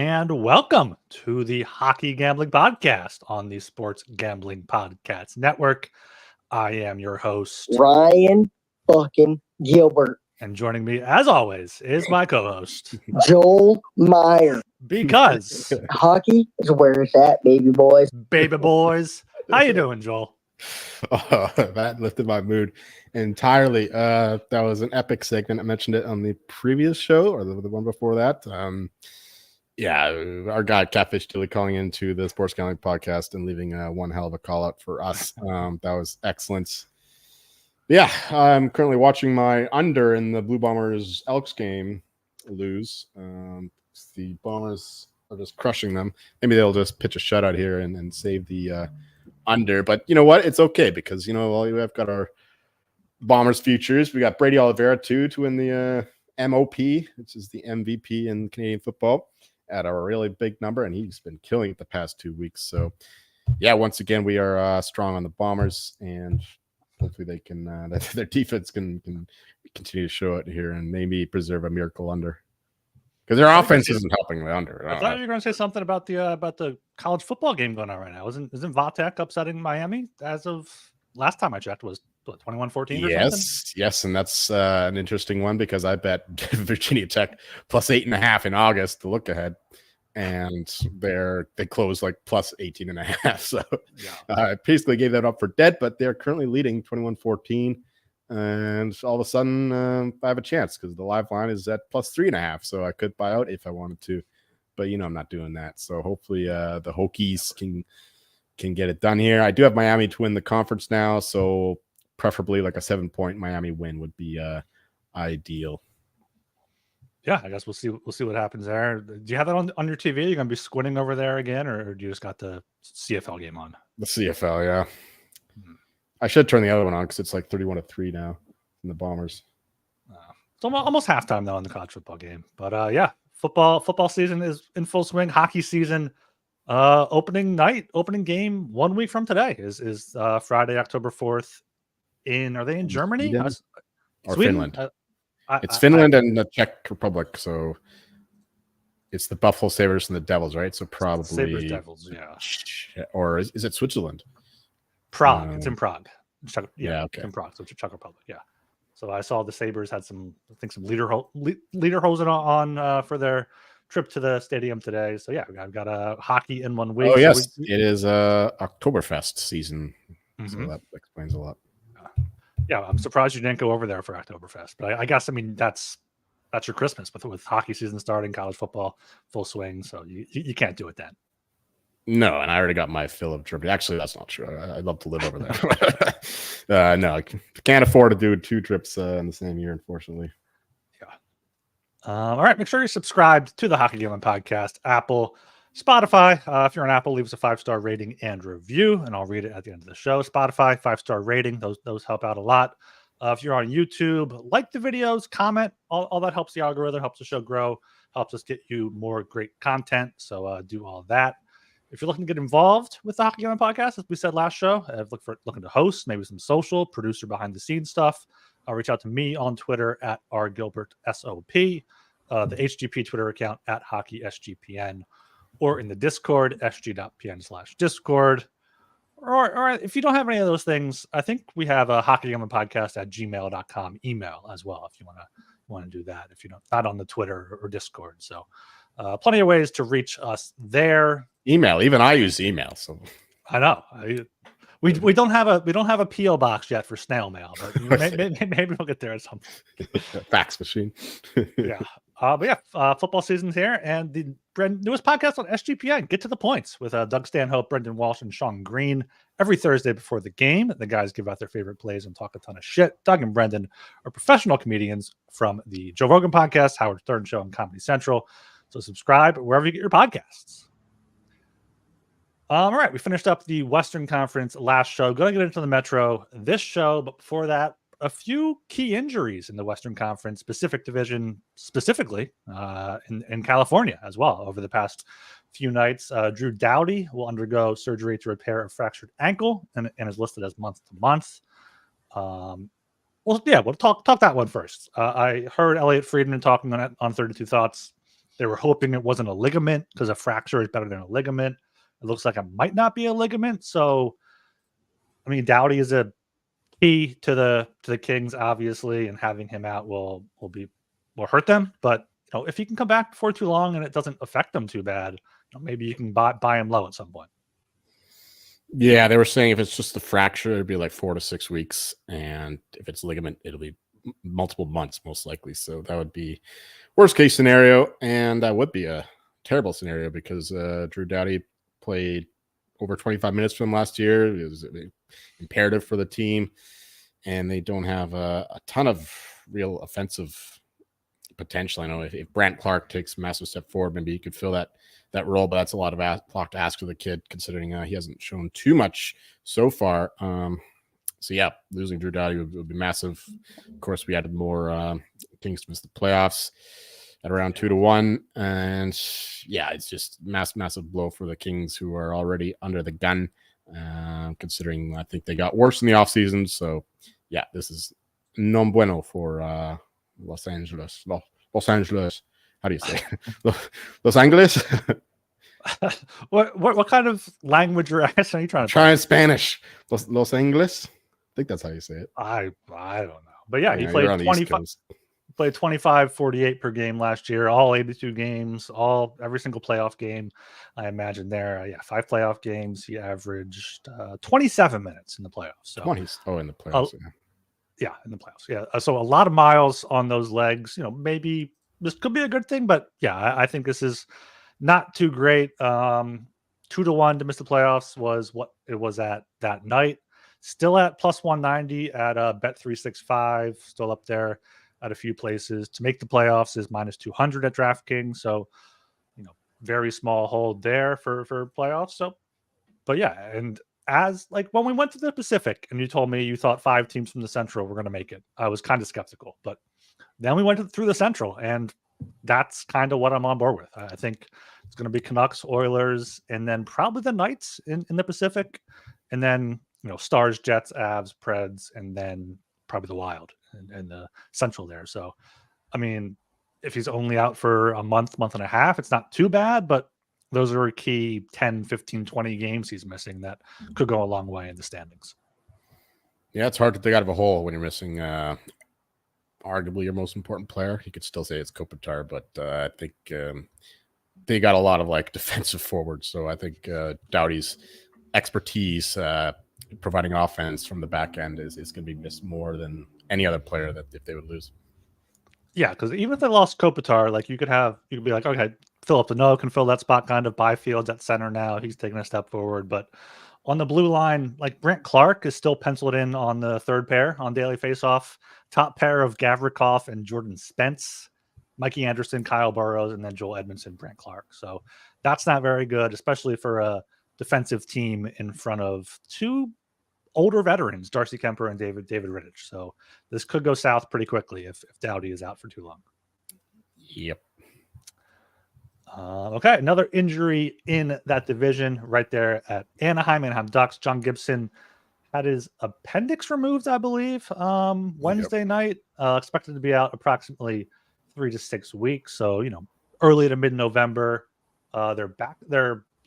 and welcome to the Hockey Gambling Podcast on the Sports Gambling Podcast Network. I am your host, Ryan fucking Gilbert. And joining me, as always, is my co-host, Joel Meyer. Because hockey is where it's at, baby boys. Baby boys. How you doing, Joel? Oh, that lifted my mood entirely. That was an epic segment. I mentioned it on the previous show or the one before that. Our guy Catfish Dilly calling into the Sports Gambling Podcast and leaving one hell of a call out for us. That was excellent. Yeah, I'm currently watching my under in the Blue Bombers Elks game lose. The Bombers are just crushing them. Maybe they'll just pitch a shutout here and save the under. But you know what? It's okay because, we have got our Bombers futures. We got Brady Oliveira, too, to win the MOP, which is the MVP in Canadian football, at a really big number. And he's been killing it the past 2 weeks. So, yeah, once again, we are strong on the Bombers. And hopefully they can their defense can continue to show it here and maybe preserve a miracle under, because their offense isn't helping the under. I thought you were going to say something about the college football game going on right now. Isn't Vatek upsetting Miami as of last time I checked? Was 21-14 or something? Yes, and that's an interesting one because I bet Virginia Tech plus 8.5 in August to look ahead. And they closed like plus 18.5. So I basically gave that up for dead, but they're currently leading 21-14. And all of a sudden, I have a chance because the live line is at plus 3.5. So I could buy out if I wanted to, but I'm not doing that. So hopefully the Hokies can get it done here. I do have Miami to win the conference now, so preferably like a 7-point Miami win would be ideal. Yeah, I guess we'll see what happens there. Do you have that on your TV? You're going to be squinting over there again, or do you just got the CFL game on? The CFL, yeah. I should turn the other one on because it's like 31-3 now in the Bombers. It's almost halftime though in the college football game. But football season is in full swing. Hockey season, opening game 1 week from today is Friday, October 4th. Are they in Germany or Sweden? Finland? It's Finland and the Czech Republic, so it's the Buffalo Sabres and the Devils, right? So probably Sabres Devils, yeah. Or is it Switzerland? Prague. It's in Prague. Okay. It's in Prague, so it's a Czech Republic, yeah. So I saw the Sabres had some lederhosen on for their trip to the stadium today. So yeah, I've got a hockey in 1 week. Oh yes, it is Oktoberfest season, so that explains a lot. Yeah, I'm surprised you didn't go over there for Oktoberfest, but I guess that's your Christmas with hockey season starting, college football full swing. So you can't do it then. No, and I already got my fill of Germany. Actually, that's not true. I'd love to live over there. No, I can't afford to do 2 trips in the same year, unfortunately. Yeah. All right, make sure you're subscribed to the Hockey Gambling Podcast, Apple, Spotify. If you're on Apple, leave us a 5-star rating and review, and I'll read it at the end of the show. Spotify, 5-star rating. Those help out a lot. If you're on YouTube, like the videos, comment. All that helps the algorithm, helps the show grow, helps us get you more great content. So do all that. If you're looking to get involved with the Hockey Gambling Podcast, as we said last show, looking to host, maybe some social, producer behind the scenes stuff, reach out to me on Twitter at rgilbertsop, the HGP Twitter account at hockeysgpn, or in the Discord, sg.pn/Discord. Or if you don't have any of those things, I think we have a hockeygambling.podcast at gmail.com email as well, if you want to do that, if you're not on the Twitter or Discord. So plenty of ways to reach us there. Email, even I use email. So I know we don't have a PO box yet for snail mail, but maybe we'll get there at some point. Fax machine. Yeah. Football season's here, and the newest podcast on SGPN, Get to the Points, with Doug Stanhope, Brendan Walsh, and Sean Green. Every Thursday before the game, the guys give out their favorite plays and talk a ton of shit. Doug and Brendan are professional comedians from the Joe Rogan podcast, Howard Stern Show, and Comedy Central. So subscribe wherever you get your podcasts. All right, we finished up the Western Conference last show. Going to get into the Metro this show, but before that, a few key injuries in the Western Conference Pacific Division, specifically in California as well over the past few nights. Drew Doughty will undergo surgery to repair a fractured ankle and is listed as month to month. We'll talk that one first. I heard Elliot Friedman talking on 32 Thoughts They were hoping it wasn't a ligament because a fracture is better than a ligament. It looks like it might not be a ligament. So, I mean, Doughty is a key to the Kings, obviously, and having him out will hurt them. But if he can come back before too long and it doesn't affect them too bad, maybe you can buy him low at some point. Yeah, they were saying if it's just the fracture, it'd be like 4 to 6 weeks, and if it's ligament, it'll be multiple months most likely. So that would be worst case scenario, and that would be a terrible scenario because Drew Doughty played over 25 minutes for them last year. It was imperative for the team, and they don't have a ton of real offensive potential. I know if Brant Clark takes a massive step forward, maybe he could fill that role, but that's a lot of clock to ask for the kid, considering he hasn't shown too much so far. So yeah, losing Drew Doughty would be massive. Of course, we added more Kings to miss the playoffs at around 2-1, and yeah, it's just massive blow for the Kings, who are already under the gun, considering I think they got worse in the offseason. So yeah, this is non bueno for Los Angeles. Los Angeles. How do you say Los Angeles? What kind of language or accent are you trying to try in Spanish? Los Angeles. I think that's how you say it. I don't know. But yeah, he played 25. Played 25, 48 per game last year, all 82 games, every single playoff game. I imagine there. 5 playoff games. He averaged 27 minutes in the playoffs. So 20s. Oh, in the playoffs. Yeah, in the playoffs. Yeah. So a lot of miles on those legs. Maybe this could be a good thing, but yeah, I think this is not too great. 2-1 to miss the playoffs was what it was at that night. Still at plus 190 at Bet365, still up there at a few places. To make the playoffs is minus 200 at DraftKings. So, very small hold there for playoffs. So, but yeah, and as like when we went to the Pacific and you told me you thought 5 teams from the Central were going to make it, I was kind of skeptical. But then we went through the Central, and that's kind of what I'm on board with. I think it's going to be Canucks, Oilers, and then probably the Knights in the Pacific, and then Stars, Jets, Avs, Preds, and then probably the Wild and the Central there. So, I mean, if he's only out for a month and a half, it's not too bad, but those are key 10, 15, 20 games he's missing that could go a long way in the standings. Yeah, it's hard to dig out of a hole when you're missing arguably your most important player. You could still say it's Kopitar, but I think they got a lot of defensive forwards. So I think Doughty's expertise providing offense from the back end is going to be missed more than any other player that if they would lose. Yeah, because even if they lost Kopitar, you could be like, okay, Philip Deneau can fill that spot, kind of. Byfield's at center now. He's taking a step forward. But on the blue line, Brant Clark is still penciled in on the third pair on daily faceoff. Top pair of Gavrikov and Jordan Spence, Mikey Anderson, Kyle Burrows, and then Joel Edmondson, Brant Clark. So that's not very good, especially for a defensive team in front of 2 older veterans, Darcy Kemper and David Rittich. So this could go south pretty quickly if Doughty is out for too long. Yep. Okay, another injury in that division right there at Anaheim Ducks. John Gibson had his appendix removed, I believe, Wednesday night. Expected to be out approximately 3 to 6 weeks. So, early to mid-November. They're back.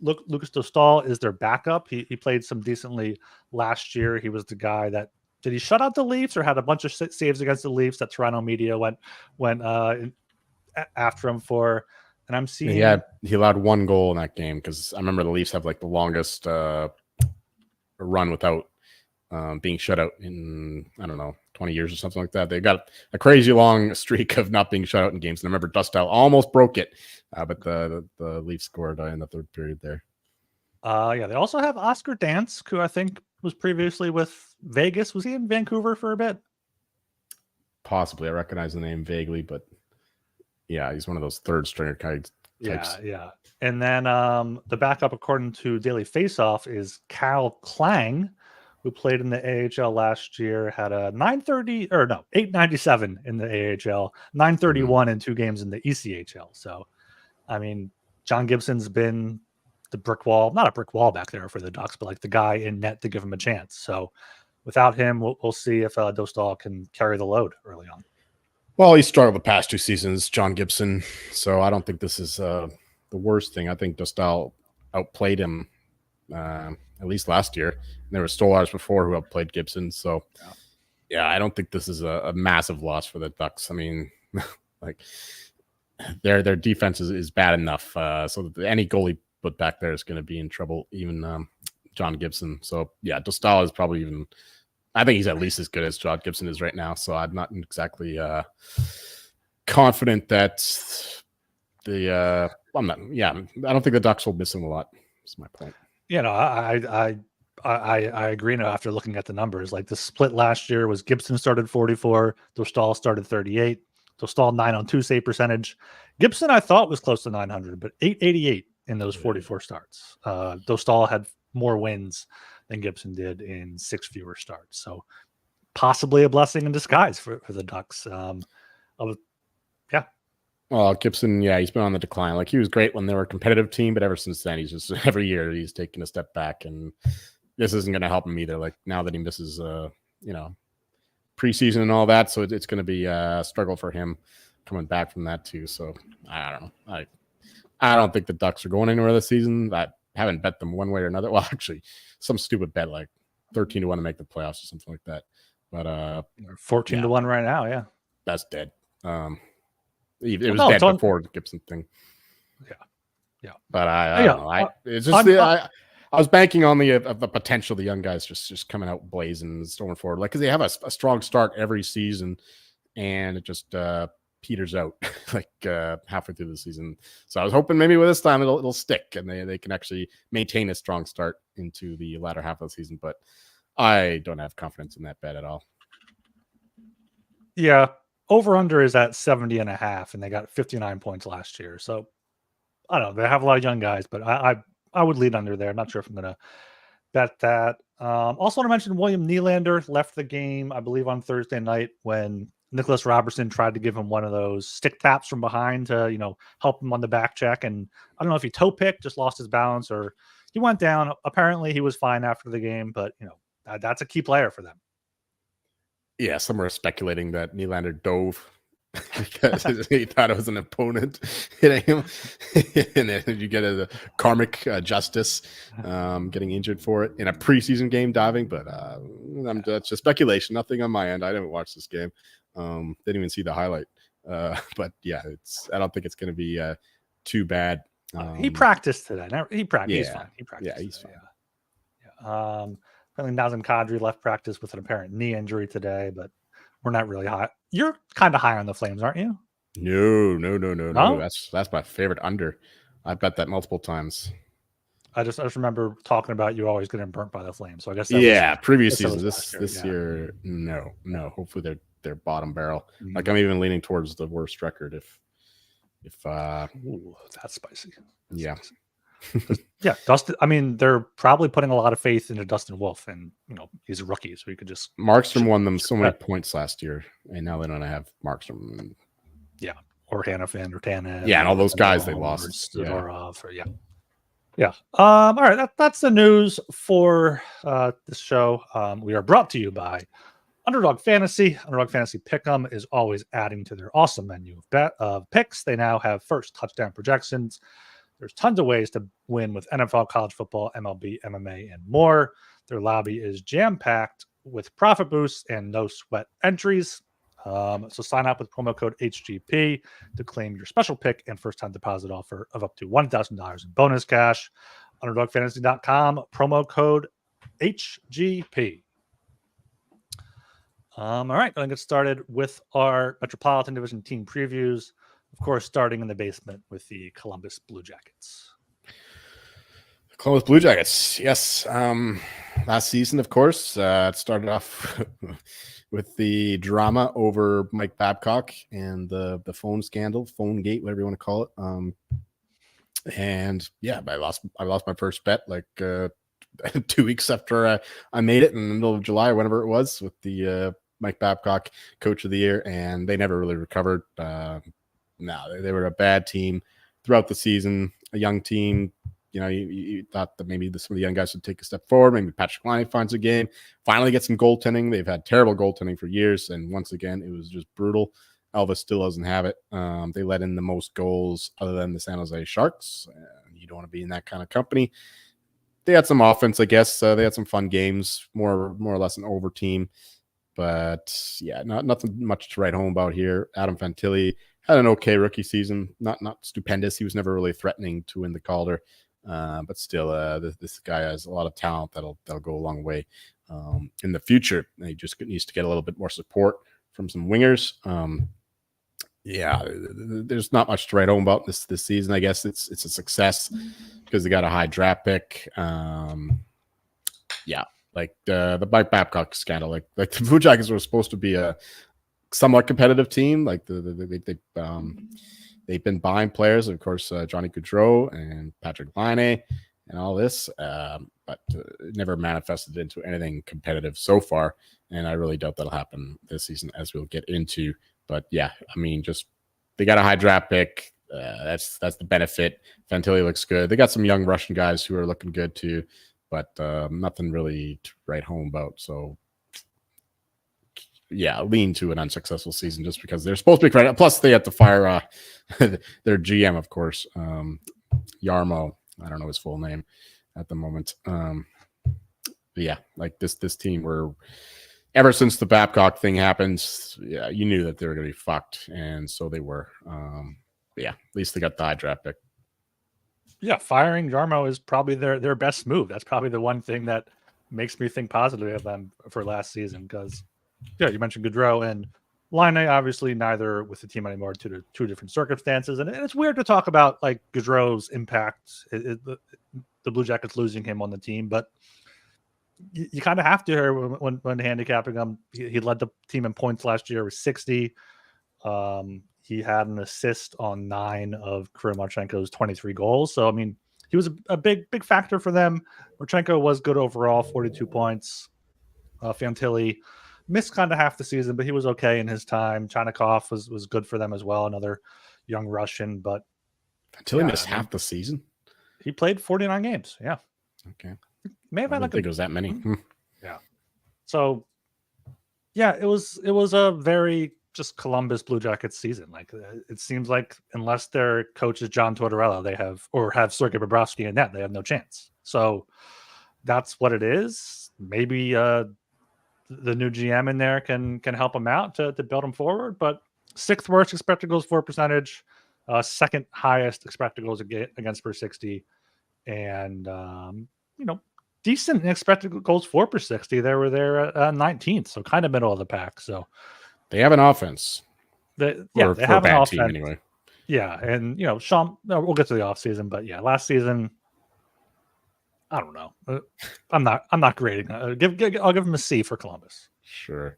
Lucas Dostal is their backup. He played some decently last year. He was the guy that did he shut out the Leafs or had a bunch of saves against the Leafs that Toronto media went after him for. And I'm seeing he allowed 1 goal in that game because I remember the Leafs have the longest run without being shut out in 20 years or something like that. They got a crazy long streak of not being shut out in games. And I remember Dostal almost broke it, but the Leafs scored in the third period there. They also have Oscar Dansk, who I think was previously with Vegas. Was he in Vancouver for a bit? Possibly. I recognize the name vaguely, but yeah, he's one of those third stringer types. Yeah. And then the backup, according to Daily Faceoff, is Cal Klang, who played in the AHL last year, had a 897 in the AHL, 931 in 2 games in the ECHL. So, I mean, John Gibson's been the brick wall, not a brick wall back there for the Ducks, but the guy in net to give him a chance. So without him, we'll see if Dostal can carry the load early on. Well, he struggled the past 2 seasons, John Gibson. So I don't think this is the worst thing. I think Dostal outplayed him at least last year. And there were Stolars before who outplayed Gibson. So yeah, I don't think this is a massive loss for the Ducks. I mean, like their defense is bad enough. So that any goalie put back there is going to be in trouble. Even John Gibson. So yeah, Dostal is probably even. I think he's at least as good as John Gibson is right now. So I'm not exactly confident that I'm not. Yeah, I don't think the Ducks will miss him a lot. That's my point. You know, I agree now after looking at the numbers. Like the split last year was Gibson started 44, Dostal started 38. Dostal 902 save percentage. Gibson I thought was close to 900, but 888 in those 44 starts. Dostal had more wins than Gibson did in 6 fewer starts. So possibly a blessing in disguise for the Ducks. Yeah. Well, Gibson, yeah, he's been on the decline. Like he was great when they were a competitive team, but ever since then, he's just every year he's taking a step back, and this isn't going to help him either. Like now that he misses, preseason and all that, so it's going to be a struggle for him coming back from that too. So I don't know. I don't think the Ducks are going anywhere this season. I haven't bet them one way or another. Well, actually, some stupid bet like 13-1 to make the playoffs or something like that. But 14-1 right now. Yeah, that's dead. It was dead before the Gibson thing. Yeah. But I don't know. It's just I was banking on the potential of the young guys just coming out blazing and storming forward, like because they have a strong start every season, and it just peters out like halfway through the season. So I was hoping maybe with this time it'll stick and they can actually maintain a strong start into the latter half of the season. But I don't have confidence in that bet at all. Yeah. Over under is at 70.5, and they got 59 points last year. So I don't know. They have a lot of young guys, but I would lead under there. I'm not sure if I'm going to bet that. Also want to mention William Nylander left the game, I believe, on Thursday night when Nicholas Robertson tried to give him one of those stick taps from behind to, help him on the back check. And I don't know if he toe picked, just lost his balance, or he went down. Apparently he was fine after the game, but that's a key player for them. Yeah, some are speculating that Nylander dove because he thought it was an opponent hitting him, and then you get a karmic justice getting injured for it in a preseason game diving. But that's just speculation. Nothing on my end. I didn't watch this game. Didn't even see the highlight. But yeah, I don't think it's going to be too bad. He practiced today. He practiced. Yeah, He's fine. He's fine. Yeah. Apparently Nazem Kadri left practice with an apparent knee injury today, but we're not really high. You're kind of high on the Flames, aren't you? No. That's my favorite under. I've bet that multiple times. I just remember talking about you always getting burnt by the Flames. So I guess previous season. This year, no. Hopefully they're bottom barrel. Mm-hmm. Like I'm even leaning towards the worst record. If that's spicy. Yeah. Yeah, Dustin. I mean, they're probably putting a lot of faith into Dustin Wolf, and he's a rookie, so you could just. Markstrom won them so many points last year, and now they don't have Markstrom. Yeah, or Hannafin or Tanev. Yeah, and all those guys they lost. Yeah. All right, that's the news for this show. We are brought to you by Underdog Fantasy. Underdog Fantasy Pick'em is always adding to their awesome menu of picks. They now have first touchdown projections. There's tons of ways to win with NFL, college football, MLB, MMA, and more. Their lobby is jam-packed with profit boosts and no sweat entries. So sign up with promo code HGP to claim your special pick and first-time deposit offer of up to $1,000 in bonus cash. UnderdogFantasy.com, promo code HGP. All right, going to get started with our Metropolitan Division team previews. Of course, starting in the basement with the Columbus Blue Jackets. Columbus Blue Jackets, yes. Last season, of course, it started off with the drama over Mike Babcock and the phone scandal, phone gate, whatever you want to call it. And yeah, I lost my first bet like 2 weeks after I made it in the middle of July, whenever it was, with the Mike Babcock Coach of the Year, and they never really recovered. No, they were a bad team throughout the season, a young team. You thought that maybe some of the young guys would take a step forward. Maybe Patrick Laine finds a game, finally get some goaltending. They've had terrible goaltending for years, and once again, it was just brutal. Elvis still doesn't have it. They let in the most goals other than the San Jose Sharks. You don't want to be in that kind of company. They had some offense, I guess. They had some fun games, more or less an over team. But yeah, nothing much to write home about here. Adam Fantilli had an okay rookie season, not stupendous. He was never really threatening to win the Calder, but still, this guy has a lot of talent that'll go a long way in the future. And he just needs to get a little bit more support from some wingers. Yeah, there's not much to write home about this season. I guess it's a success because they got a high draft pick. Yeah, like the Mike Babcock scandal. Like the Blue Jackets were supposed to be a somewhat competitive team. Like they've been buying players, of course, Johnny Gaudreau and Patrick Laine and all this, but it never manifested into anything competitive so far. And I really doubt that'll happen this season, as we'll get into. But yeah, I mean, just they got a high draft pick. That's the benefit. Fantilli looks good. They got some young Russian guys who are looking good too, but nothing really to write home about. So yeah, lean to an unsuccessful season just because they're supposed to be credit. Plus, they have to fire their GM, of course, Yarmo. I don't know his full name at the moment. Yeah, like this team were. Ever since the Babcock thing happened, yeah, you knew that they were going to be fucked, and so they were. Yeah, at least they got the high draft pick. Yeah, firing Jarmo is probably their best move. That's probably the one thing that makes me think positively of them for last season. Because, yeah, you mentioned Gaudreau and Laine, obviously neither with the team anymore due to two different circumstances, and it's weird to talk about like Gaudreau's impact, the Blue Jackets losing him on the team, but. You kind of have to here when handicapping him. He led the team in points last year with 60. He had an assist on 9 of Marchenko's 23 goals. So, I mean, he was a big factor for them. Marchenko was good overall, 42 points. Fantilli missed kind of half the season, but he was okay in his time. Chanikov was good for them as well, another young Russian. But Fantilli missed half the season? He played 49 games, yeah. Okay. May have I didn't think it was that many. Yeah. So, yeah, it was a very just Columbus Blue Jackets season. Like it seems like unless their coach is John Tortorella, they have Sergei Bobrovsky in net, they have no chance. So that's what it is. Maybe the new GM in there can help them out to build them forward. But 6th worst expected goals for percentage, 2nd highest expected goals against per 60, and decent expected goals for per 60. They were there at 19th, so kind of middle of the pack. So they have an offense. They have an offense team anyway. Yeah, and Sean. We'll get to the offseason, but yeah, last season, I don't know. I'm not grading. I'll give them a C for Columbus. Sure.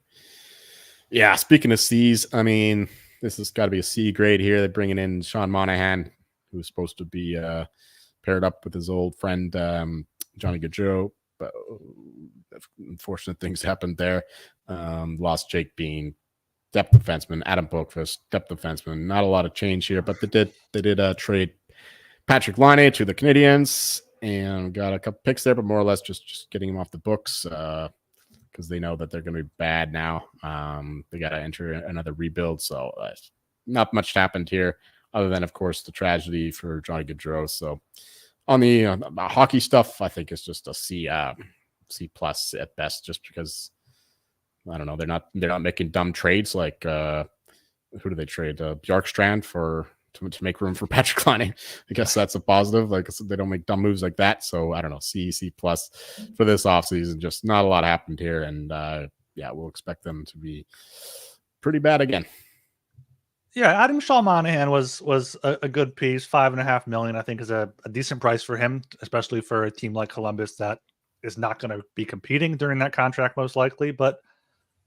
Yeah. Speaking of C's, I mean, this has got to be a C grade here. They're bringing in Sean Monahan, who's supposed to be paired up with his old friend Johnny Gaudreau, but unfortunate things happened there. Lost Jake Bean, depth defenseman, Adam Boqvist, depth defenseman. Not a lot of change here, but they did trade Patrick Laine to the Canadiens and got a couple picks there, but more or less just getting him off the books because they know that they're going to be bad now. They got to enter another rebuild, so not much happened here other than, of course, the tragedy for Johnny Gaudreau. So on the hockey stuff, I think it's just a C plus at best, just because I don't know, they're not making dumb trades like who do they trade? Bjorkstrand to make room for Patrick Laine. I guess that's a positive. Like they don't make dumb moves like that. So I don't know, C plus for this offseason. Just not a lot happened here, and we'll expect them to be pretty bad again. Yeah, adding Sean Monahan was a good piece. $5.5 million, I think, is a decent price for him, especially for a team like Columbus that is not going to be competing during that contract most likely. But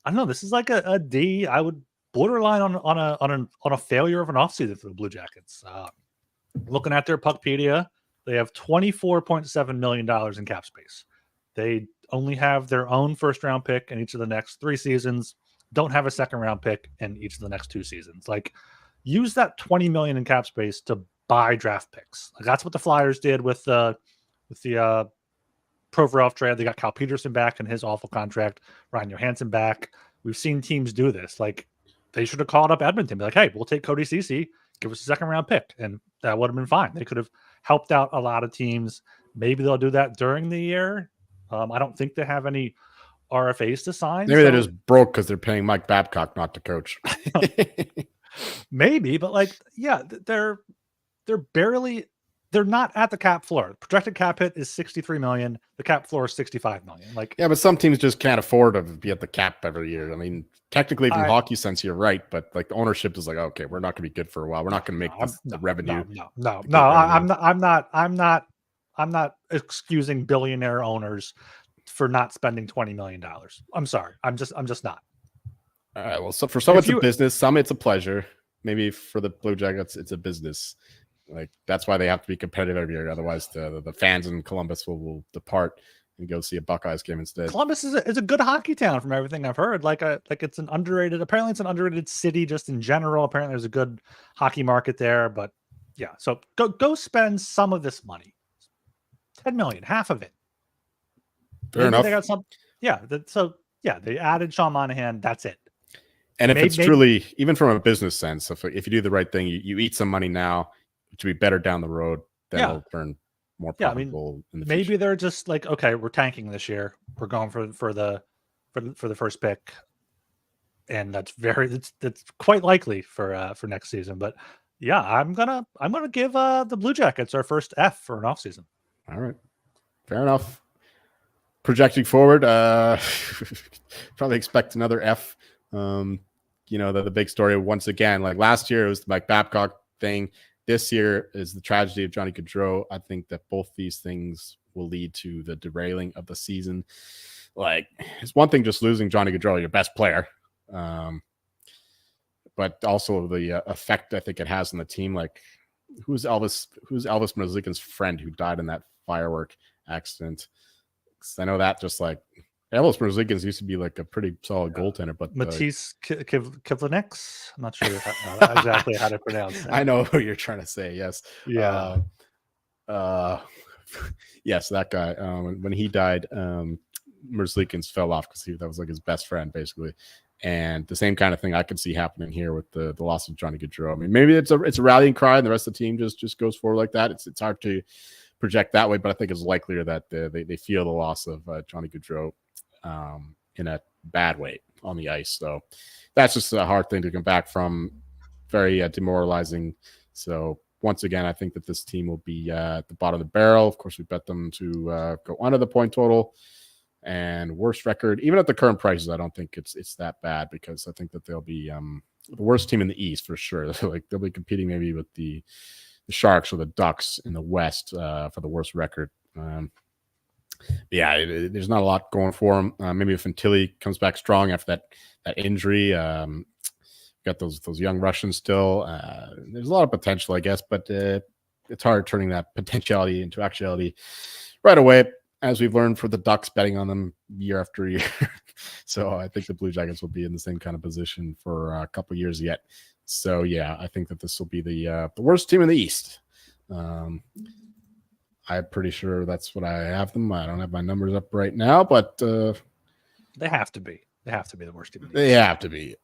I don't know. This is like a D. I would borderline on a failure of an offseason for the Blue Jackets. Looking at their Puckpedia, they have $24.7 million in cap space. They only have their own first-round pick in each of the next 3 seasons. Don't have a second-round pick in each of the next 2 seasons. Like, use that $20 million in cap space to buy draft picks. Like, that's what the Flyers did with the Provorov trade. They got Cal Peterson back in his awful contract. Ryan Johansson back. We've seen teams do this. Like, they should have called up Edmonton, be like, hey, we'll take Cody Ceci, give us a second round pick, and that would have been fine. They could have helped out a lot of teams. Maybe they'll do that during the year. I don't think they have any RFAs to sign. Maybe they're just broke because they're paying Mike Babcock not to coach. Maybe, but like, yeah, they're not at the cap floor. Projected cap hit is 63 million. The cap floor is 65 million. Like, yeah, but some teams just can't afford to be at the cap every year. I mean, technically, from hockey sense, you're right, but like the ownership is like, okay, we're not going to be good for a while. We're not going to make the revenue. No. I'm not excusing billionaire owners for not spending $20 million. I'm sorry. I'm just not. All right. Well, so for some, it's a business. Some, it's a pleasure. Maybe for the Blue Jackets, it's a business. Like, that's why they have to be competitive every year. Otherwise, the fans in Columbus will depart and go see a Buckeyes game instead. Columbus is a good hockey town from everything I've heard. Like it's an underrated. Apparently, it's an underrated city just in general. Apparently, there's a good hockey market there. But yeah, so go spend some of this money. 10 million, half of it. Fair enough. They got some. Yeah. They added Sean Monahan. That's it. And if it's truly, even from a business sense, if you do the right thing, you eat some money now to be better down the road, then it'll turn more profitable in the future. Maybe they're just like, okay, we're tanking this year. We're going for the first pick, and that's quite likely for next season. But yeah, I'm gonna give the Blue Jackets our first F for an offseason. All right, fair enough. Projecting forward, probably expect another F. The big story once again, like last year, it was the Mike Babcock thing. This year is the tragedy of Johnny Gaudreau. I think that both these things will lead to the derailing of the season. Like, it's one thing just losing Johnny Gaudreau, your best player, but also the effect I think it has on the team. Like, who's Elvis Merzlikins' friend who died in that firework accident? Because I know that just like Elvis Merzlikins used to be like a pretty solid goaltender, but Matisse Kivlenieks. I'm not sure exactly how to pronounce that. I know who you're trying to say. Yes. Yeah. Yes, that guy. When he died, Merzlikins fell off because that was like his best friend, basically. And the same kind of thing I could see happening here with the loss of Johnny Gaudreau. I mean, maybe it's a rallying cry, and the rest of the team just goes forward like that. It's hard to project that way, but I think it's likelier that they feel the loss of Johnny Gaudreau in a bad way on the ice. So that's just a hard thing to come back from. Very demoralizing. So once again, I think that this team will be at the bottom of the barrel. Of course, we bet them to go under the point total, and worst record. Even at the current prices, I don't think it's that bad, because I think that they'll be the worst team in the East for sure. Like, they'll be competing maybe with the Sharks or the Ducks in the West for the worst record. There's not a lot going for him. Maybe if Fantilli comes back strong after that injury, got those young Russians still. There's a lot of potential, I guess, but it's hard turning that potentiality into actuality right away, as we've learned for the Ducks, betting on them year after year. So I think the Blue Jackets will be in the same kind of position for a couple years yet. So yeah, I think that this will be the worst team in the East. I'm pretty sure that's what I have them. I don't have my numbers up right now, but they have to be. They have to be the worst team. They have to be.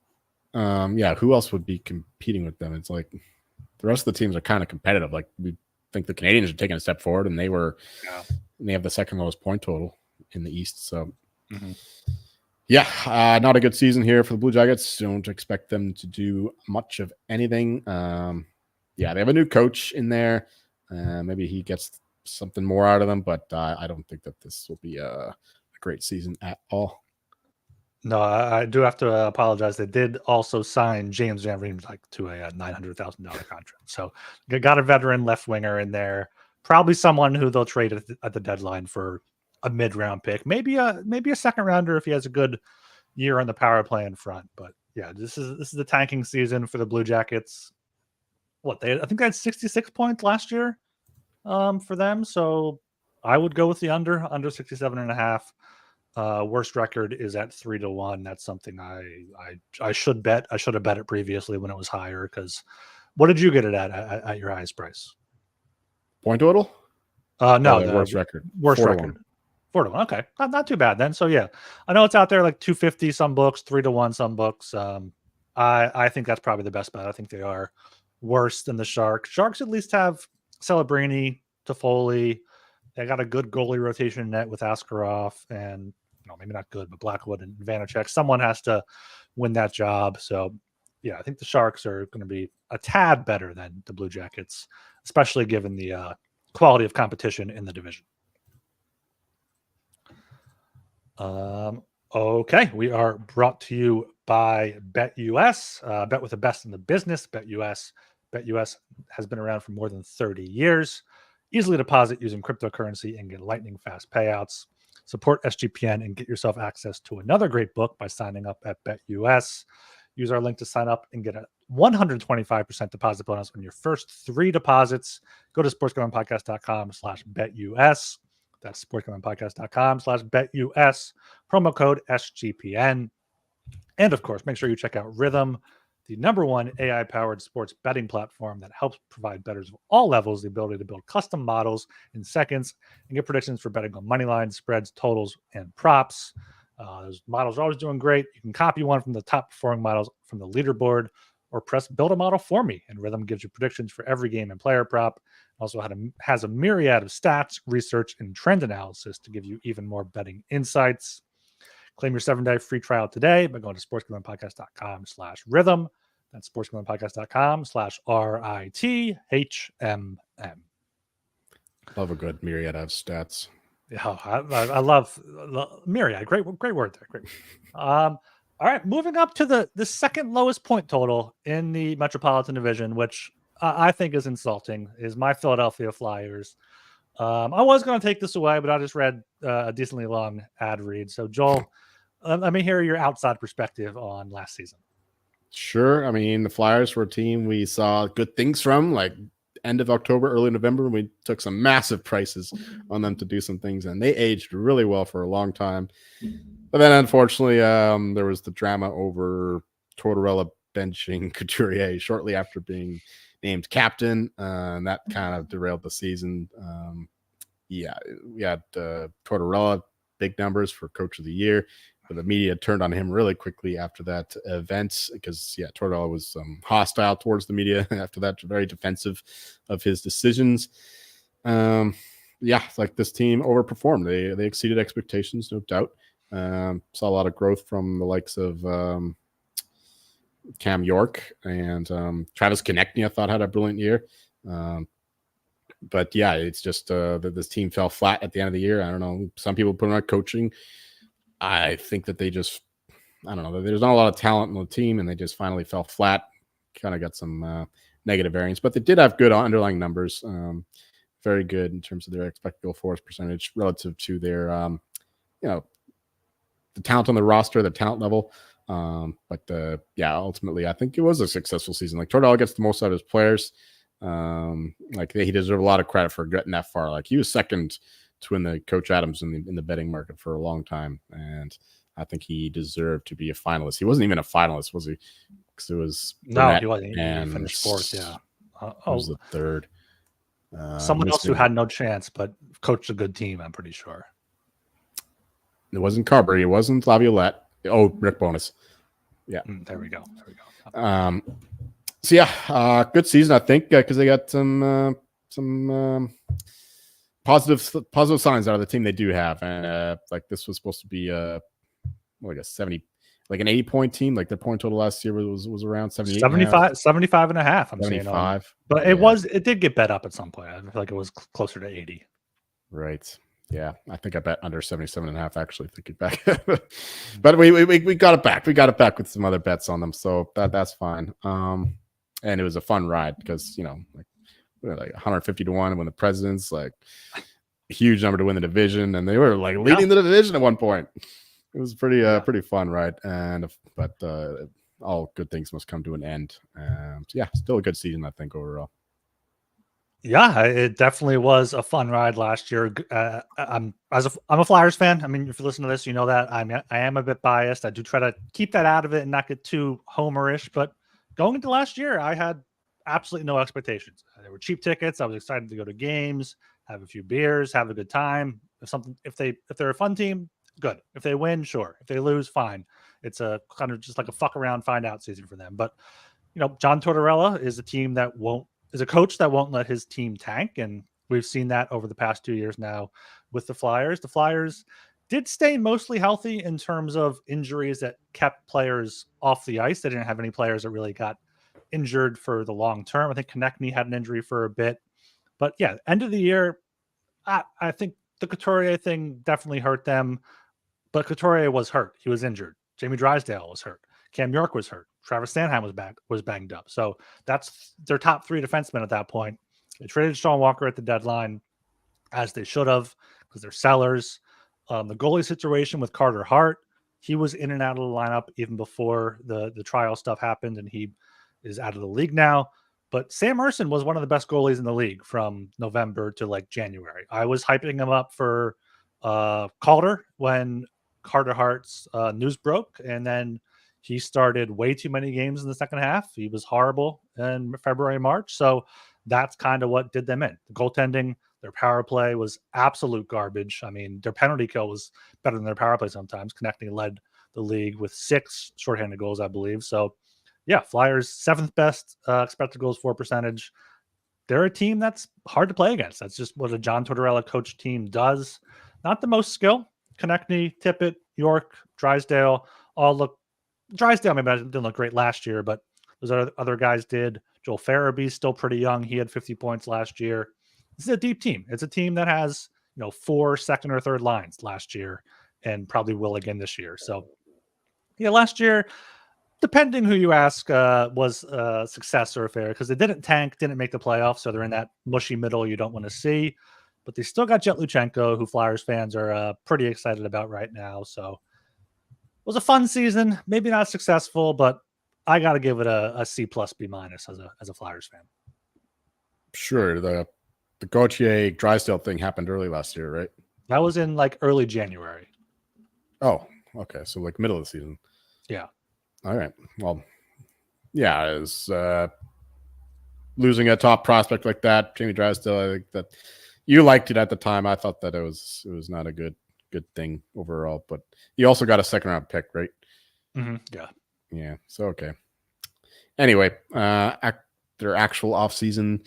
Who else would be competing with them? It's like the rest of the teams are kind of competitive. Like, we think the Canadians are taking a step forward, and they have the second lowest point total in the East. So, not a good season here for the Blue Jackets. Don't expect them to do much of anything. They have a new coach in there. Maybe he gets something more out of them, but I don't think that this will be a great season at all. No, I do have to apologize. They did also sign James Van Riemsdyk to a $900,000 contract. So they got a veteran left winger in there, probably someone who they'll trade at the deadline for a mid-round pick, maybe a second rounder if he has a good year on the power play in front. But yeah, this is the tanking season for the Blue Jackets. I think they had 66 points last year for them. So I would go with the under 67.5. Worst record is at 3-1. That's something I should bet. I should have bet it previously when it was higher. Because what did you get it at your highest price? Point total? No, the worst record. Worst record. 4-1. Okay, not too bad then. So yeah, I know it's out there like 250 some books, 3-1 some books. I think that's probably the best bet. I think they are worse than the Sharks. Sharks at least have Celebrini, Toffoli. They got a good goalie rotation net with Askarov and maybe not good, but Blackwood and Vanacek. Someone has to win that job. So yeah, I think the Sharks are going to be a tad better than the Blue Jackets, especially given the quality of competition in the division. Okay, we are brought to you by BetUS, bet with the best in the business. BetUS has been around for more than 30 years. Easily deposit using cryptocurrency and get lightning fast payouts. Support SGPN and get yourself access to another great book by signing up at BetUS. Use our link to sign up and get a 125% deposit bonus on your first 3 deposits. Go to sportsgamblingpodcast.com/BetUS. That's sportsgamblingpodcast.com/BetUS. Promo code SGPN. And of course, make sure you check out Rhythm, the #1 AI-powered sports betting platform that helps provide bettors of all levels the ability to build custom models in seconds and get predictions for betting on money lines, spreads, totals, and props. Those models are always doing great. You can copy one from the top performing models from the leaderboard or press build a model for me. And Rhythm gives you predictions for every game and player prop. Also has a myriad of stats, research, and trend analysis to give you even more betting insights. Claim your 7-day free trial today by going to sportsgamblingpodcast.com/rhythm. That's sportsgamblingpodcast.com/RITHMM. Love a good myriad of stats. Yeah, I love myriad. Great word there. Great. All right, moving up to the second lowest point total in the Metropolitan Division, which I think is insulting, is my Philadelphia Flyers. I was going to take this away, but I just read a decently long ad read. So, Joel, let me hear your outside perspective on last season. Sure. I mean, the Flyers were a team we saw good things from, like end of October, early November. We took some massive prices on them to do some things, and they aged really well for a long time. But then, unfortunately, there was the drama over Tortorella benching Couturier shortly after being named captain, and that kind of derailed the season. We had Tortorella, big numbers for Coach of the Year, but the media turned on him really quickly after that event because, Tortorella was hostile towards the media after that, very defensive of his decisions. Like this team overperformed. They exceeded expectations, no doubt. Saw a lot of growth from the likes of Cam York and Travis Konechny, I thought had a brilliant year. But it's just that this team fell flat at the end of the year. I don't know. Some people put on coaching. I think that they just, I don't know. There's not a lot of talent in the team, and they just finally fell flat. Kind of got some negative variance, but they did have good underlying numbers. Very good in terms of their expected goal force percentage relative to their, the talent on the roster, the talent level. Ultimately, I think it was a successful season. Like Tortorella gets the most out of his players. He deserves a lot of credit for getting that far. Like he was second to win the Coach Adams in the betting market for a long time, and I think he deserved to be a finalist. He wasn't even a finalist, was he? Because it was he wasn't. He finished fourth. Yeah, was the third. Someone else who had no chance, but coached a good team. I'm pretty sure. It wasn't Carberry. It wasn't Laviolette. Oh, Rick Bowness. Yeah. There we go. Good season, I think, because they got some positive signs out of the team they do have, and this was supposed to be like a 70, like an 80-point team. Like their point total last year was around 75 and a half. I'm 75, saying, but it did get bet up at some point. I feel like it was closer to 80. Right. Yeah, I think I bet under 77 and a half, actually, thinking back. But we got it back. We got it back with some other bets on them, so that's fine. And it was a fun ride because, like 150 to 1 to win the Presidents, like a huge number to win the division, and they were like leading the division at one point. It was pretty fun ride, but all good things must come to an end. Still a good season, I think, overall. Yeah, it definitely was a fun ride last year. I'm a Flyers fan. I mean, if you listen to this, you know that I am a bit biased. I do try to keep that out of it and not get too homerish. But going into last year, I had absolutely no expectations. There were cheap tickets. I was excited to go to games, have a few beers, have a good time. If they're a fun team, good. If they win, sure. If they lose, fine. It's a kind of just like a fuck around, find out season for them. But John Tortorella is a coach that won't let his team tank, and we've seen that over the past 2 years now with the Flyers. The Flyers did stay mostly healthy in terms of injuries that kept players off the ice. They didn't have any players that really got injured for the long term. I think Konechny had an injury for a bit, but yeah, end of the year, I think the Couturier thing definitely hurt them. But Couturier was hurt; he was injured. Jamie Drysdale was hurt. Cam York was hurt. Travis Sanheim was banged up. So that's their top 3 defensemen at that point. They traded Sean Walker at the deadline, as they should have, because they're sellers. The goalie situation with Carter Hart, he was in and out of the lineup even before the trial stuff happened, and he is out of the league now. But Sam Ersson was one of the best goalies in the league from November to like January. I was hyping him up for Calder when Carter Hart's news broke, and then he started way too many games in the second half. He was horrible in February, March. So that's kind of what did them in. The goaltending, their power play was absolute garbage. I mean, their penalty kill was better than their power play sometimes. Konechny led the league with 6 shorthanded goals, I believe. So, yeah, Flyers 7th best expected goals for percentage. They're a team that's hard to play against. That's just what a John Tortorella coach team does. Not the most skill. Konechny, Tippett, York, Drysdale all look. Drysdale maybe didn't look great last year, but those other guys did. Joel Farabee's still pretty young. He had 50 points last year. This is a deep team. It's a team that has 4 second or third lines last year and probably will again this year. So, yeah, last year, depending who you ask, was a success or a failure because they didn't tank, didn't make the playoffs, so they're in that mushy middle you don't want to see. But they still got Jet Luchenko, who Flyers fans are pretty excited about right now. So it was a fun season, maybe not successful, but I got to give it a C plus B minus as a Flyers fan. Sure, the Gauthier Drysdale thing happened early last year, right? That was in like early January. Oh, okay, so like middle of the season. Yeah. All right. Well, yeah, is losing a top prospect like that, Jamie Drysdale. I think that you liked it at the time. I thought that it was not a good thing overall, but you also got a 2nd round pick, right? Mm-hmm. Yeah. Yeah. So okay. Anyway, their actual off season,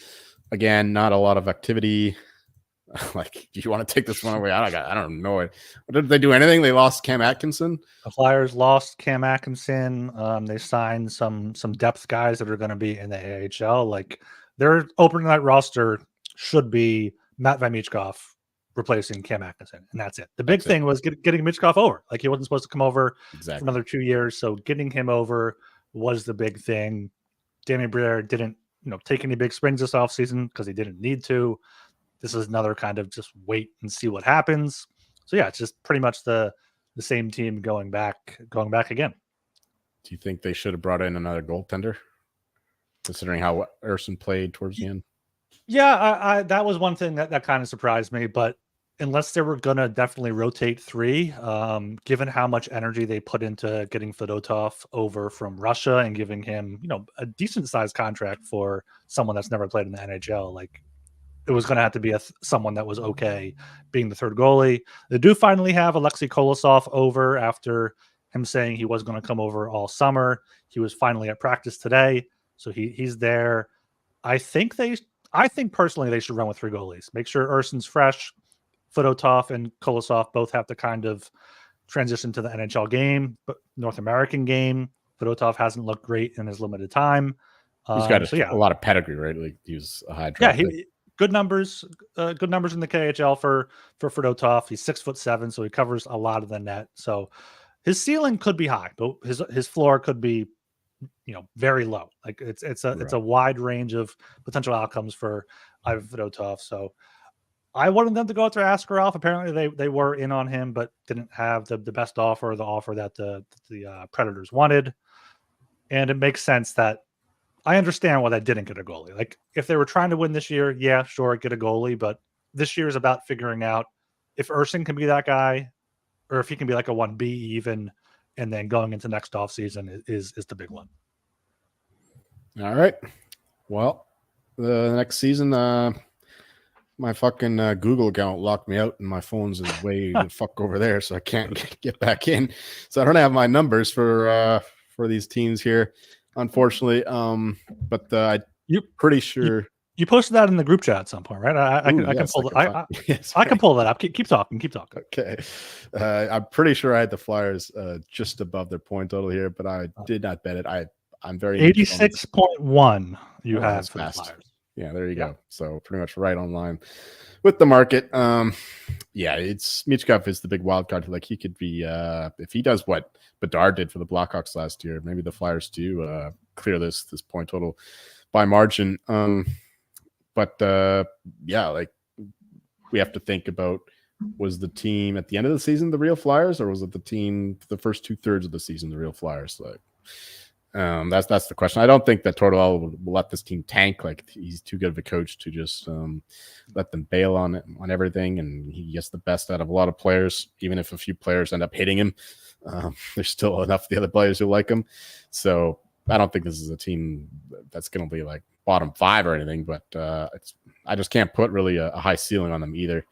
again, not a lot of activity. Like, do you want to take this one away? I don't know it. Did they do anything? They lost Cam Atkinson. The Flyers lost Cam Atkinson. They signed some depth guys that are going to be in the AHL. Like, their opening night roster should be Matt Michkov replacing Cam Atkinson, and that's it. The big thing was getting Michkov over. Like, he wasn't supposed to come over for another 2 years, so getting him over was the big thing. Damien Briere didn't, take any big springs this offseason because he didn't need to. This is another kind of just wait and see what happens. So yeah, it's just pretty much the same team going back again. Do you think they should have brought in another goaltender, considering how Ersson played towards the end? Yeah, I that was one thing that kind of surprised me. But unless they were gonna definitely rotate 3, given how much energy they put into getting Fedotov over from Russia and giving him, a decent sized contract for someone that's never played in the NHL, like, it was going to have to be someone that was okay being the third goalie. They do finally have Alexei Kolosov over after him saying he was going to come over all summer. He was finally at practice today, so he's there. I think personally they should run with 3 goalies. Make sure Ersson's fresh. Fedotov and Kolosov both have to kind of transition to the NHL game, but North American game. Fedotov hasn't looked great in his limited time. He's got a lot of pedigree, right? Like, he was a high draft. Yeah, good numbers in the KHL for Fedotov. He's 6'7", so he covers a lot of the net. So his ceiling could be high, but his floor could be, very low. Like, it's a wide range of potential outcomes for Ivan Fedotov. So I wanted them to go after Askarov. Apparently they were in on him, but didn't have the best offer, the offer that the Predators wanted. And it makes sense that I understand why they didn't get a goalie. Like, if they were trying to win this year, yeah, sure, get a goalie. But this year is about figuring out if Ersson can be that guy or if he can be like a 1B even, and then going into next offseason is the big one. All right. Well, the next season, my fucking Google account locked me out, and my phone's is way the fuck over there, so I can't get back in. So I don't have my numbers for these teams here, unfortunately. But I'm You pretty sure. you posted that in the group chat at some point, right? I can Yes, pull yes, I can pull that up. Keep talking. Okay. I'm pretty sure I had the Flyers just above their point total here, but I did not bet it. I'm very 86.1 you Oh, had that's for fast. the Flyers. Yeah, there you Yeah. go. So pretty much right on line with the market. Yeah, it's Michkov is the big wild card. Like he could be if he does what Bedard did for the Blackhawks last year, maybe the Flyers do clear this point total by margin. But yeah, like we have to think about, was the team at the end of the season the real Flyers, or was it the team the first 2/3 of the season the real Flyers? Like that's the question. I don't think that Tortorella will let this team tank. Like he's too good of a coach to just let them bail on everything, and he gets the best out of a lot of players. Even if a few players end up hitting him, there's still enough of the other players who like him. So I don't think this is a team that's going to be like bottom 5 or anything. But I just can't put really a high ceiling on them either,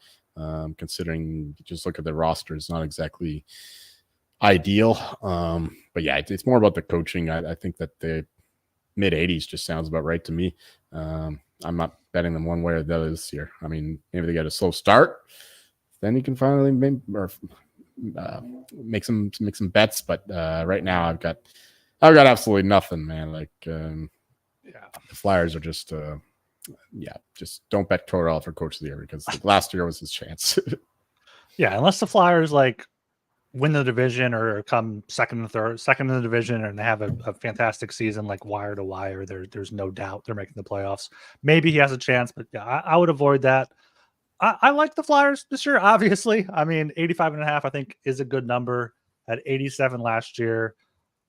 considering just look at their roster. It's not exactly ideal. But yeah, it's more about the coaching. I think that the mid 80s just sounds about right to me. I'm not betting them one way or the other this year. I mean, maybe they get a slow start, then you can finally make some bets. But right now, I've got absolutely nothing, man. Like the Flyers are just just don't bet Tortorella for coach of the year, because last year was his chance. Yeah, unless the Flyers like win the division or come second in the division, and they have a fantastic season, like wire to wire, there's no doubt they're making the playoffs. Maybe he has a chance, but yeah, I would avoid that. I like the Flyers this year, obviously. I mean, 85.5, I think, is a good number. At 87 last year,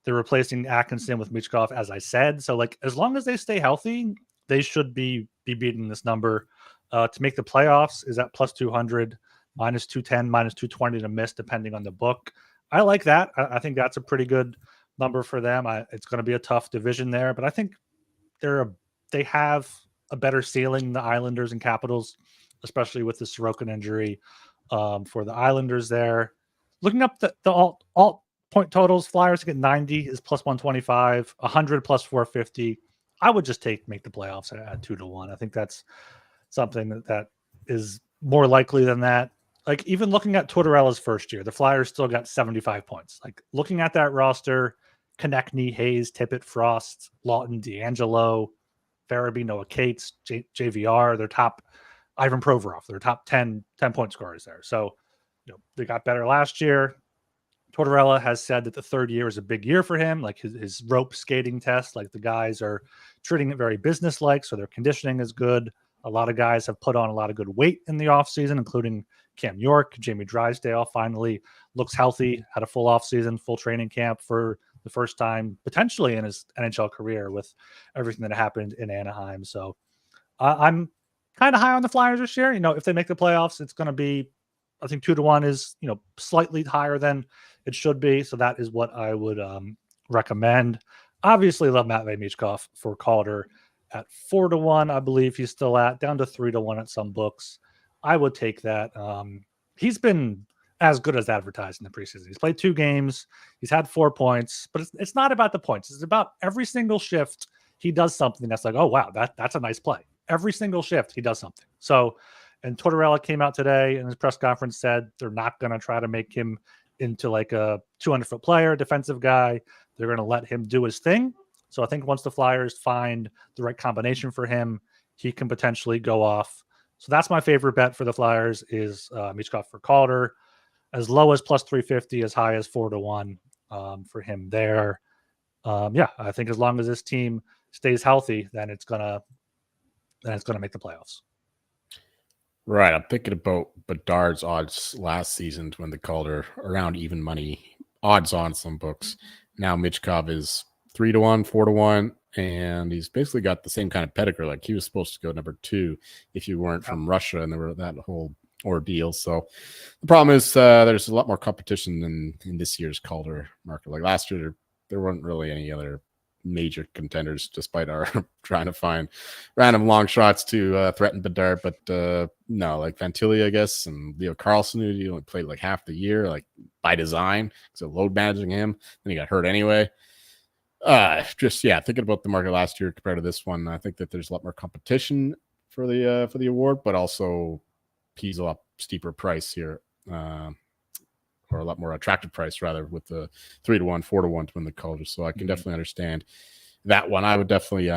they're replacing Atkinson with Michkov, as I said. So, like, as long as they stay healthy, they should be beating this number. To make the playoffs is at plus 200. Minus 210, minus 220 to miss, depending on the book. I like that. I think that's a pretty good number for them. It's going to be a tough division there, but I think they have a better ceiling than the Islanders and Capitals, especially with the Sorokin injury for the Islanders there. Looking up the alt point totals, Flyers to get 90 is plus 125, 100 plus 450. I would just make the playoffs at 2-1. I think that's something that is more likely than that. Like, even looking at Tortorella's first year, the Flyers still got 75 points. Like, looking at that roster, Konechny, Hayes, Tippett, Frost, Lawton, D'Angelo, Farabee, Noah Cates, JVR, their top, Ivan Provorov, their top 10 point scorers there. So, they got better last year. Tortorella has said that the third year is a big year for him, like his rope skating test. Like, the guys are treating it very businesslike, so their conditioning is good. A lot of guys have put on a lot of good weight in the offseason, including Cam York. Jamie Drysdale finally looks healthy, had a full offseason, full training camp for the first time potentially in his NHL career with everything that happened in Anaheim. So I'm kind of high on the Flyers this year. If they make the playoffs, it's going to be, I think 2-1 is, slightly higher than it should be. So that is what I would recommend. Obviously love Matvei Michkov for Calder at 4-1. I believe he's still down to 3-1 at some books. I would take that. He's been as good as advertised in the preseason. He's played 2 games. He's had 4 points, but it's not about the points. It's about every single shift he does something that's like, oh, wow, that's a nice play. Every single shift he does something. So, and Tortorella came out today in his press conference, said they're not going to try to make him into like a 200-foot player, defensive guy. They're going to let him do his thing. So I think once the Flyers find the right combination for him, he can potentially go off. So that's my favorite bet for the Flyers is Michkov for Calder, as low as plus 350, as high as 4-1 for him there. I think as long as this team stays healthy, then it's gonna make the playoffs. Right. I'm thinking about Bedard's odds last season when the Calder around even money odds on some books. Now Michkov is 3-1, 4-1, and he's basically got the same kind of pedigree. Like, he was supposed to go number 2 if you weren't from Russia, and there were that whole ordeal. So the problem is there's a lot more competition than in this year's Calder market. Like last year, there weren't really any other major contenders, despite our trying to find random long shots to threaten Bedard. But no, like Fantilli, I guess, and Leo Carlson, who only played like half the year, like by design, so load managing him. Then he got hurt anyway. Thinking about the market last year compared to this one, I think that there's a lot more competition for the award, but also he's a lot steeper price here, or a lot more attractive price rather, with the 3-1, 4-1 to win the Calder. So I can definitely understand that one. I would definitely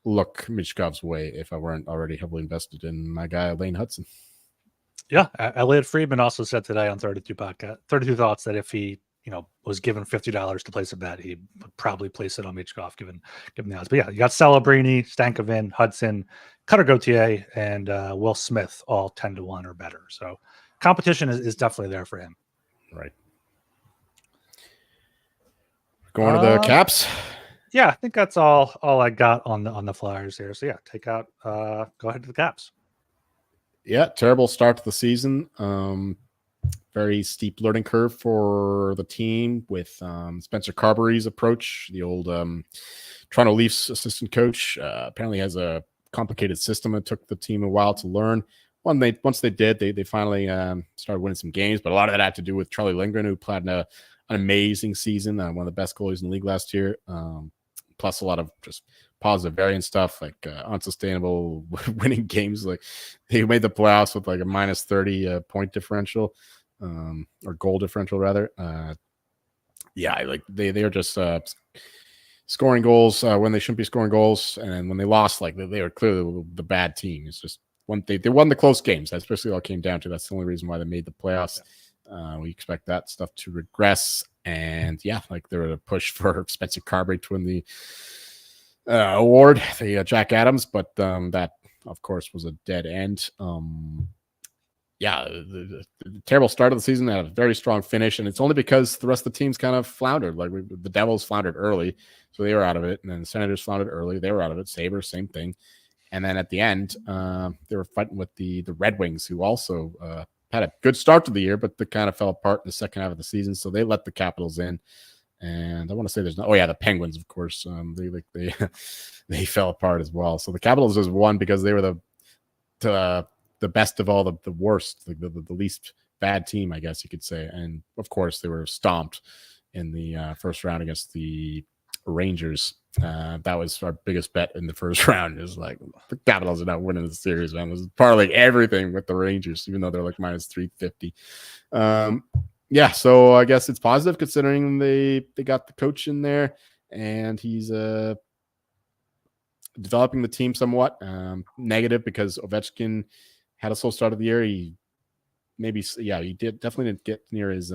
look Michkov's way if I weren't already heavily invested in my guy Lane Hudson. Yeah, Elliot Friedman also said today on 32 Thoughts that if he was given $50 to place a bet, he would probably place it on Michkov given the odds. But yeah, you got Celebrini, Stankoven, Hudson, Cutter Gauthier, and Will Smith, all 10-1 or better. So competition is definitely there for him. Right. Going to the Caps. Yeah, I think that's all I got on the Flyers here. So yeah, go ahead to the Caps. Yeah, terrible start to the season. Very steep learning curve for the team with Spencer Carberry's approach. The old Toronto Leafs assistant coach apparently has a complicated system. It took the team a while to learn. Once they did, they finally started winning some games. But a lot of that had to do with Charlie Lindgren, who played an amazing season, one of the best goalies in the league last year. Plus a lot of just positive variant stuff, like unsustainable winning games. Like they made the playoffs with like a minus 30 point differential. Or goal differential rather. They are just scoring goals when they shouldn't be scoring goals, and when they lost, like they were clearly the bad team. It's just they won the close games. That's basically all it came down to. That's the only reason why they made the playoffs. We expect that stuff to regress, and there was a push for Spencer Carberry to win the award, the Jack Adams, but that of course was a dead end. The terrible start of the season had a very strong finish, and it's only because the rest of the teams kind of floundered. Like the Devils floundered early, so they were out of it, and then the Senators floundered early, they were out of it. Sabres, same thing, and then at the end, they were fighting with the Red Wings, who also had a good start to the year, but they kind of fell apart in the second half of the season. So they let the Capitals in, and I want to say the Penguins, of course, they fell apart as well. So the Capitals just won because they were the best of all the worst, the least bad team, I guess you could say. And of course, they were stomped in the first round against the Rangers. That was our biggest bet in the first round. Is like the Capitals are not winning the series, man. It was parlay everything with the Rangers, even though they're like minus 350. So I guess it's positive considering they got the coach in there and he's developing the team somewhat. Negative because Ovechkin had a slow start of the year. He definitely didn't get near his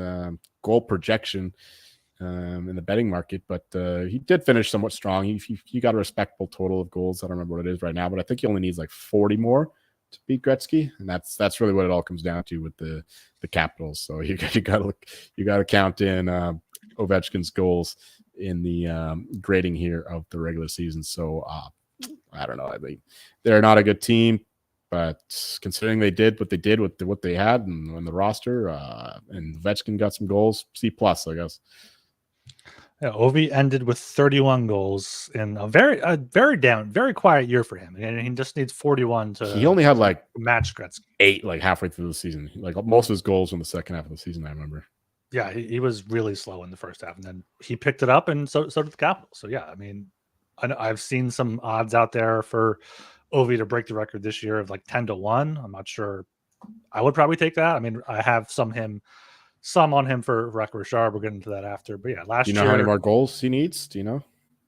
goal projection in the betting market, but he did finish somewhat strong. He got a respectable total of goals. I don't remember what it is right now, but I think he only needs like 40 more to beat Gretzky, and that's really what it all comes down to with the Capitals. So you got to count in Ovechkin's goals in the grading here of the regular season. So I don't know. I mean, they're not a good team. But considering they did what they did with what they had and the roster, and Ovechkin got some goals, C+, I guess. Yeah, Ovi ended with 31 goals in a very quiet year for him, and he just needs 41 to. He only had like match Gretzky 8 like halfway through the season. Like most of his goals in the second half of the season, I remember. Yeah, he was really slow in the first half, and then he picked it up, and so did the Capitals. So yeah, I mean, I've seen some odds out there for Ovi to break the record this year of like 10-1. I'm not sure. I would probably take that. I mean, I have some on him for Rack Richard. We'll get into that after. But yeah, last year. Do you know how many more goals he needs? Do you know?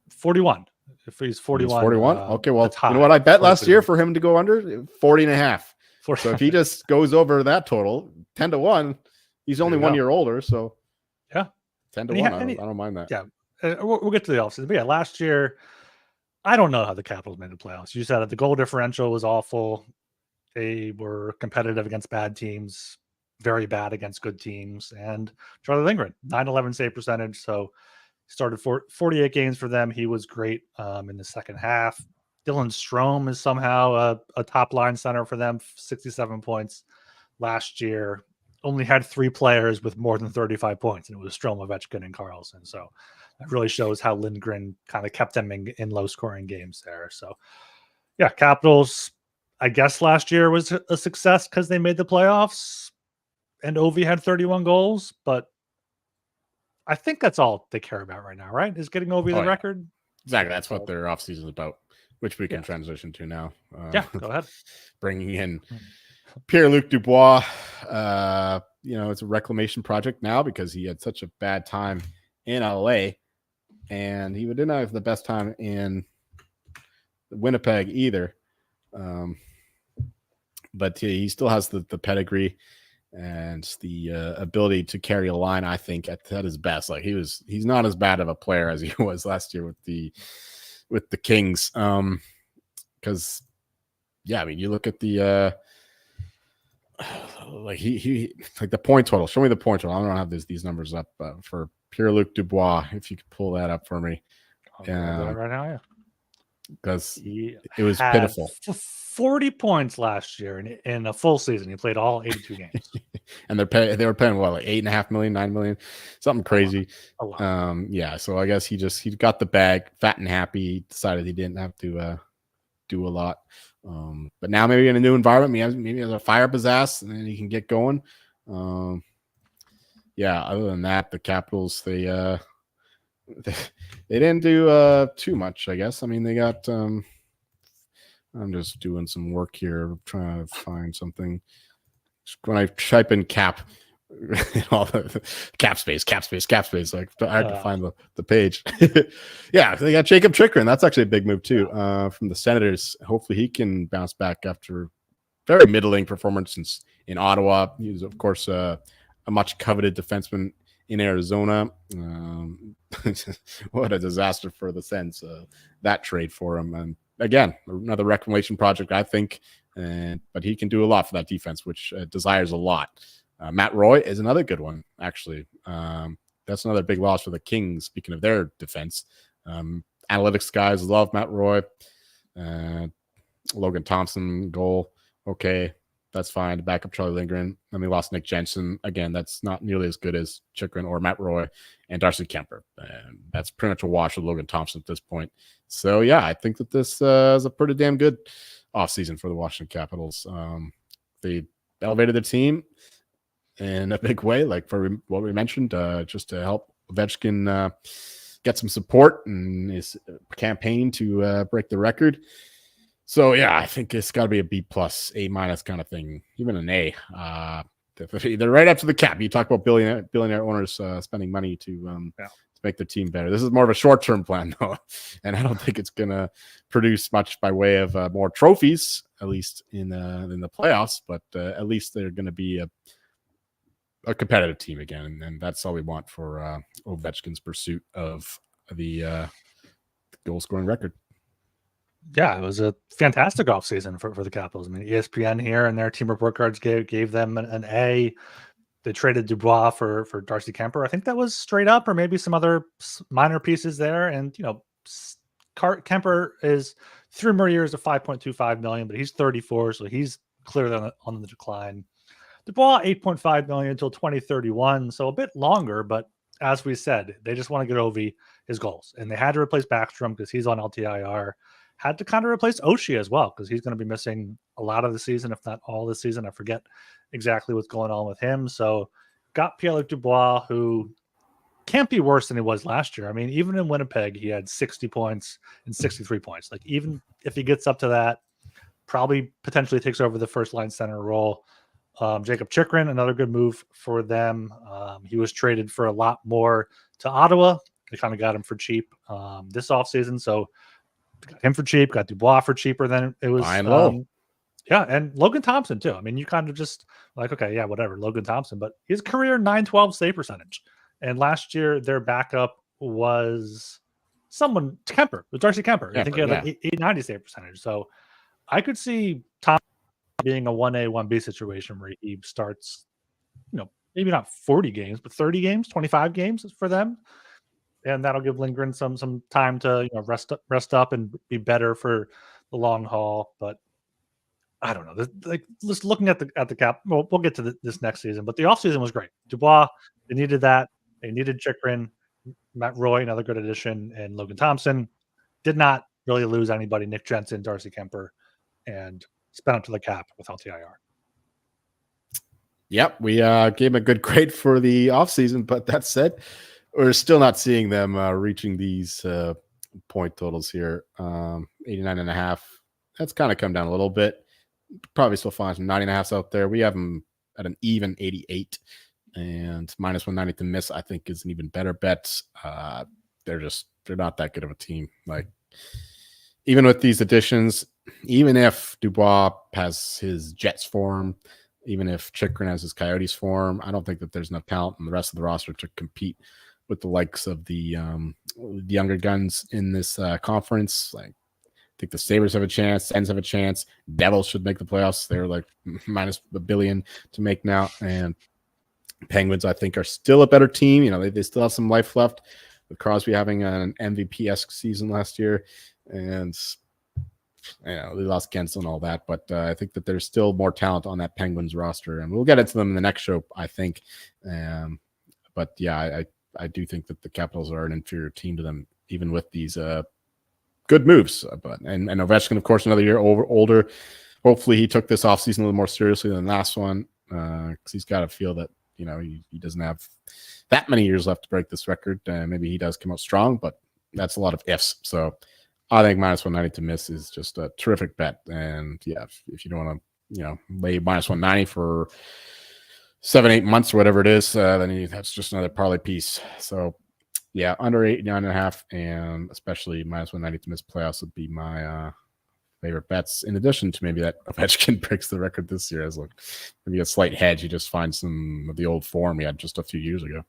41. If he's 41. 41? Okay, well, you know what I bet last year for him to go under? 40 and a half. So if he just goes over that total, 10-1, he's only 1 year older. So yeah, 10-1. I don't mind that. Yeah, we'll get to the offseason. But yeah, last year, I don't know how the Capitals made the playoffs. You said that the goal differential was awful. They were competitive against bad teams, very bad against good teams. And Charlie Lindgren, 911 save percentage. So he started 48 games for them. He was great in the second half. Dylan Strome is somehow a top line center for them, 67 points last year. Only had 3 players with more than 35 points, and it was Strome, Ovechkin, and Carlson. So It really shows how Lindgren kind of kept them in low scoring games there. So, yeah, Capitals, I guess last year was a success because they made the playoffs and Ovi had 31 goals, but I think that's all they care about right now, right? Is getting Ovi the Oh, yeah. record. Exactly. Yeah, That's what so- their offseason is about, which we can Yeah. transition to now. Yeah, go ahead. Bringing in Pierre-Luc Dubois. It's a reclamation project now because he had such a bad time in LA, and he didn't have the best time in Winnipeg either. But he still has the pedigree and the ability to carry a line, I think, at his best. Like he's not as bad of a player as he was last year with the Kings. Because I mean, you look at the like he like the point total. Show me the point total. I don't have these numbers up for Pierre-Luc Dubois. If you could pull that up for me, I'll grab that right now. Yeah, because he it was had pitiful. 40 points last year in a full season. He played all 82 games. And they were paying what, like $8.5 million, $9 million, something crazy. A lot. Yeah. So I guess he got the bag, fat and happy. Decided he didn't have to do a lot. But now maybe in a new environment, maybe he has a fire up his ass, and then he can get going. Yeah. Other than that, the Capitals they didn't do too much, I guess. I mean, they got. I'm just doing some work here, trying to find something. When I type in cap, all the cap space, like I have to find the page. Yeah, they got Jacob Chikrin. That's actually a big move too, from the Senators. Hopefully he can bounce back after very middling performance in Ottawa. He's of course a much coveted defenseman in Arizona. What a disaster for the Sens, that trade for him. And again, another reclamation project, I think. But he can do a lot for that defense, which desires a lot. Matt Roy is another good one, actually. That's another big loss for the Kings, speaking of their defense. Analytics guys love Matt Roy. Logan Thompson, goal. Okay, that's fine. To back up Charlie Lindgren. Then we lost Nick Jensen. Again, that's not nearly as good as Chikrin or Matt Roy and Darcy Kemper. That's pretty much a wash with Logan Thompson at this point. So, yeah, I think that this is a pretty damn good offseason for the Washington Capitals. They elevated the team in a big way, like for what we mentioned, just to help Ovechkin get some support in his campaign to break the record. So, yeah, I think it's got to be a B plus, A minus kind of thing, even an A. They're right up to the cap. You talk about billionaire owners spending money to make their team better. This is more of a short-term plan, though, and I don't think it's going to produce much by way of more trophies, at least in the playoffs. But at least they're going to be a competitive team again, and that's all we want for Ovechkin's pursuit of the goal-scoring record. Yeah, it was a fantastic offseason for the Capitals. I mean, ESPN here and their team report cards gave them an A. They traded Dubois for Darcy Kemper. I think that was straight up, or maybe some other minor pieces there. And Kemper is 3 more years of $5.25 million, but he's 34, so he's clearly on the decline. Dubois $8.5 million until 2031, so a bit longer. But as we said, they just want to get Ovi his goals, and they had to replace Backstrom because he's on LTIR. Had to kind of replace Oshie as well because he's going to be missing a lot of the season, if not all the season. I forget exactly what's going on with him. So got Pierre-Luc Dubois, who can't be worse than he was last year. I mean, even in Winnipeg, he had 60 points and 63 points. Like, even if he gets up to that, probably potentially takes over the first line center role. Jacob Chikrin, another good move for them. He was traded for a lot more to Ottawa. They kind of got him for cheap this offseason. So got him for cheap, got Dubois for cheaper than it was. Yeah, and Logan Thompson too. I mean, you kind of just like, okay, yeah, whatever, Logan Thompson, but his career 912 save percentage. And last year their backup was Kemper, with Darcy Kemper. I think he had like 890 save percentage. So I could see Thompson being a 1A, 1B situation where he starts, maybe not 40 games, but 30 games, 25 games for them. And that'll give Lindgren some time to rest up and be better for the long haul. But I don't know. Just looking at the cap, we'll get to this next season. But the offseason was great. Dubois, they needed that. They needed Chikrin. Matt Roy, another good addition, and Logan Thompson. Did not really lose anybody. Nick Jensen, Darcy Kemper, and spent up to the cap with LTIR. Yep, we gave him a good grade for the offseason, but that said, we're still not seeing them reaching these point totals here. 89.5. That's kind of come down a little bit. Probably still find some 90.5s out there. We have them at an even 88, and minus 190 to miss, I think, is an even better bet. They're not that good of a team. Like, even with these additions, even if Dubois has his Jets form, even if Chikrin has his Coyotes form, I don't think that there's enough talent in the rest of the roster to compete with the likes of the younger guns in this conference. Like, I think the Sabres have a chance, Sens have a chance, Devils should make the playoffs. They're like minus $1 billion to make now, and Penguins, I think, are still a better team. You know, they still have some life left with Crosby having an MVP-esque season last year, and you know, they lost Gensel and all that, but I think that there's still more talent on that Penguins roster, and we'll get into them in the next show, I think. But yeah, I do think that the Capitals are an inferior team to them, even with these good moves. And Ovechkin, of course, another year older. Hopefully, he took this offseason a little more seriously than the last one, because he's got to feel that, you know, he doesn't have that many years left to break this record. Maybe he does come out strong, but that's a lot of ifs. So I think minus 190 to miss is just a terrific bet. And yeah, if you don't want to, you know, lay minus 190 for 7-8 months or whatever it is, then that's just another parlay piece. So yeah, under 89.5, and especially minus 190 to miss playoffs would be my favorite bets. In addition to maybe that Ovechkin breaks the record this year as like maybe a slight hedge. You just find some of the old form he had just a few years ago.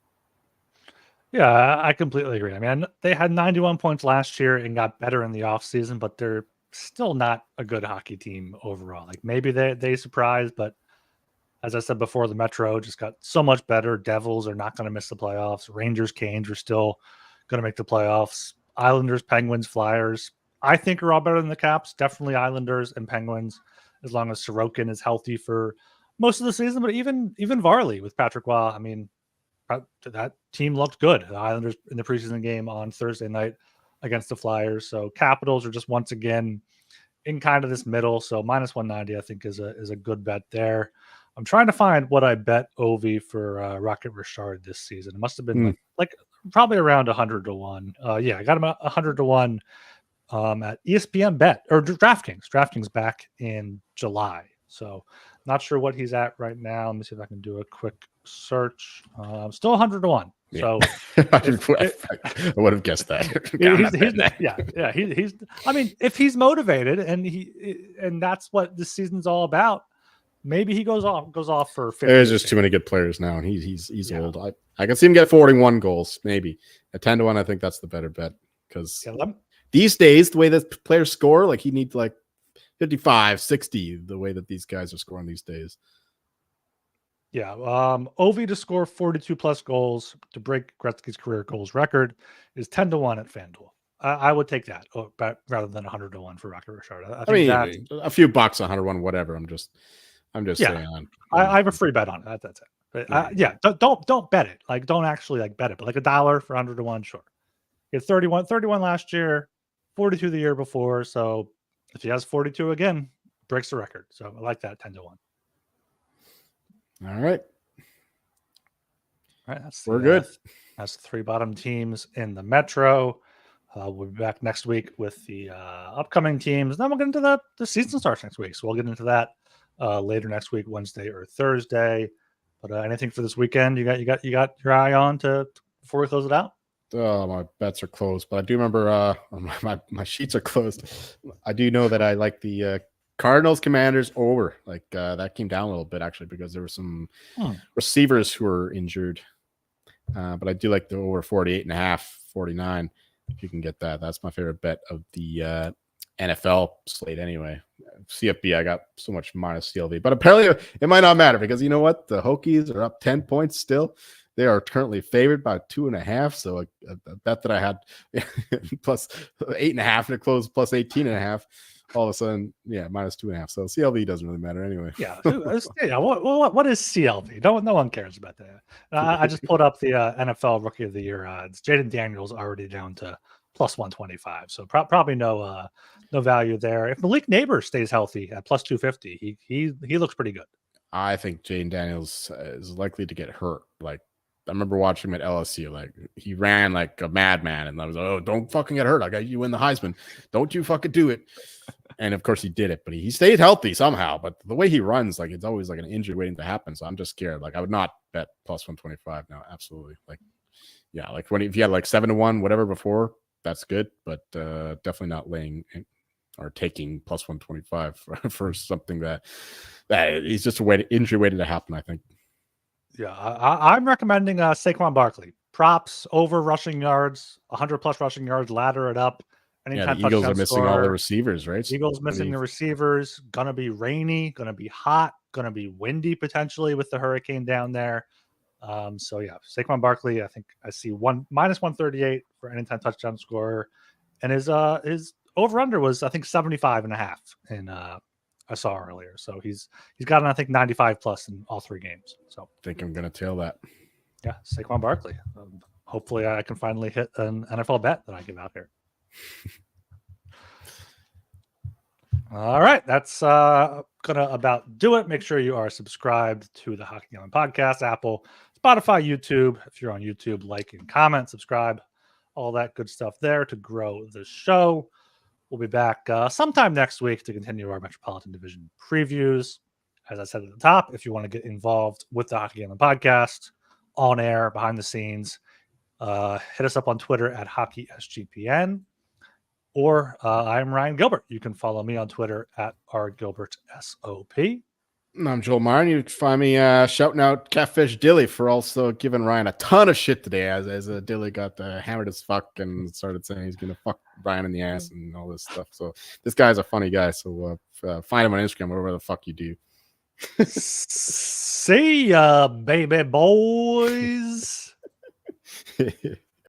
Yeah, I completely agree. I mean, they had 91 points last year and got better in the offseason, but they're still not a good hockey team overall. Like, maybe they surprised, but as I said before, the Metro just got so much better. Devils are not going to miss the playoffs. Rangers, Canes are still going to make the playoffs. Islanders, Penguins, Flyers, I think are all better than the Caps. Definitely Islanders and Penguins, as long as Sorokin is healthy for most of the season. But even Varley with Patrick Waugh, I mean, that team looked good. The Islanders in the preseason game on Thursday night against the Flyers. So Capitals are just once again in kind of this middle. So minus 190, I think, is a good bet there. I'm trying to find what I bet Ovi for Rocket Richard this season. It must have been like probably around 100 to 1. Yeah, I got him 100 to 1 at ESPN Bet or DraftKings. DraftKings back in July. So not sure what he's at right now. Let me see if I can do a quick search. Still 100 to 1. Yeah. So I would have guessed that. He's I mean, if he's motivated and that's what this season's all about, maybe he goes off for 50. There's just too many good players now, and he's old. I can see him get 41 goals, maybe. At 10 to 1, I think that's the better bet, because these days, the way that players score, like, he needs like 55, 60, the way that these guys are scoring these days. Yeah. Ovi to score 42 plus goals to break Gretzky's career goals record is 10 to 1 at FanDuel. I would take that rather than 100 to 1 for Rocket Richard. I mean, a few bucks, 101, whatever. I'm just saying. I have a free bet on it. That's it. But don't bet it. Like, don't actually like bet it, but like $1 for 100 to 1, sure. It's 31 last year, 42 the year before. So if he has 42 again, breaks the record. So I like that 10 to 1. All right. We're good. That's the 3 bottom teams in the Metro. We'll be back next week with the upcoming teams. Then we'll get into the season starts next week. So we'll get into that later next week, Wednesday or Thursday. But anything for this weekend you got your eye on before we close it out? Oh, my bets are closed, but I do remember my sheets are closed. I do know that I like the Cardinals Commanders over. Like, that came down a little bit, actually, because there were some receivers who were injured. But I do like the over 48.5, 49. If you can get that, that's my favorite bet of the NFL slate anyway. CFB, I got so much minus CLV, but apparently it might not matter, because you know what? The Hokies are up 10 points still. They are currently favored by 2.5. So a bet that I had plus 8.5 and it closed plus 18.5. all of a sudden, yeah, -2.5. So CLV doesn't really matter anyway. Yeah, what is CLV? No one cares about that. I just pulled up the NFL Rookie of the Year odds. Jaden Daniels already down to +125, so probably no value there. If Malik Neighbors stays healthy at +250, he looks pretty good. I think Jane Daniels is likely to get hurt. Like, I remember watching him at LSU. Like, he ran like a madman, and I was like, "Oh, don't fucking get hurt! I got you win the Heisman. Don't you fucking do it!" And of course, he did it, but he stayed healthy somehow. But the way he runs, like, it's always like an injury waiting to happen. So I'm just scared. Like, I would not bet +125 now. Absolutely. Like, yeah, like if you had like 7-1, whatever before, that's good, but definitely not laying or taking +125 for something that is just injury waiting to happen, I think. Yeah, I'm recommending Saquon Barkley. Props over rushing yards, 100+ rushing yards, ladder it up. Yeah, the Eagles are missing all the receivers, right? Eagles missing the receivers. Gonna be rainy, gonna be hot, gonna be windy potentially with the hurricane down there. So yeah, Saquon Barkley, I think I see -138 for anytime touchdown scorer. And his over under was, I think, 75.5 in I saw earlier. So he's gotten, I think, 95+ in all 3 games. So I think I'm gonna tail that. Yeah, Saquon Barkley. Hopefully I can finally hit an NFL bet that I give out here. All right, that's gonna about do it. Make sure you are subscribed to the Hockey Gallon Podcast, Apple, Spotify, YouTube. If you're on YouTube, like and comment, subscribe, all that good stuff there to grow the show. We'll be back sometime next week to continue our Metropolitan Division previews. As I said at the top, if you want to get involved with the Hockey Gallon Podcast, on air, behind the scenes, hit us up on Twitter at HockeySGPN. Or I'm Ryan Gilbert. You can follow me on Twitter at rgilbertsop. I'm Joel Myron. You can find me shouting out Catfish Dilly for also giving Ryan a ton of shit today as Dilly got hammered as fuck and started saying he's going to fuck Ryan in the ass and all this stuff. So this guy's a funny guy. So find him on Instagram, whatever the fuck you do. See ya, baby boys.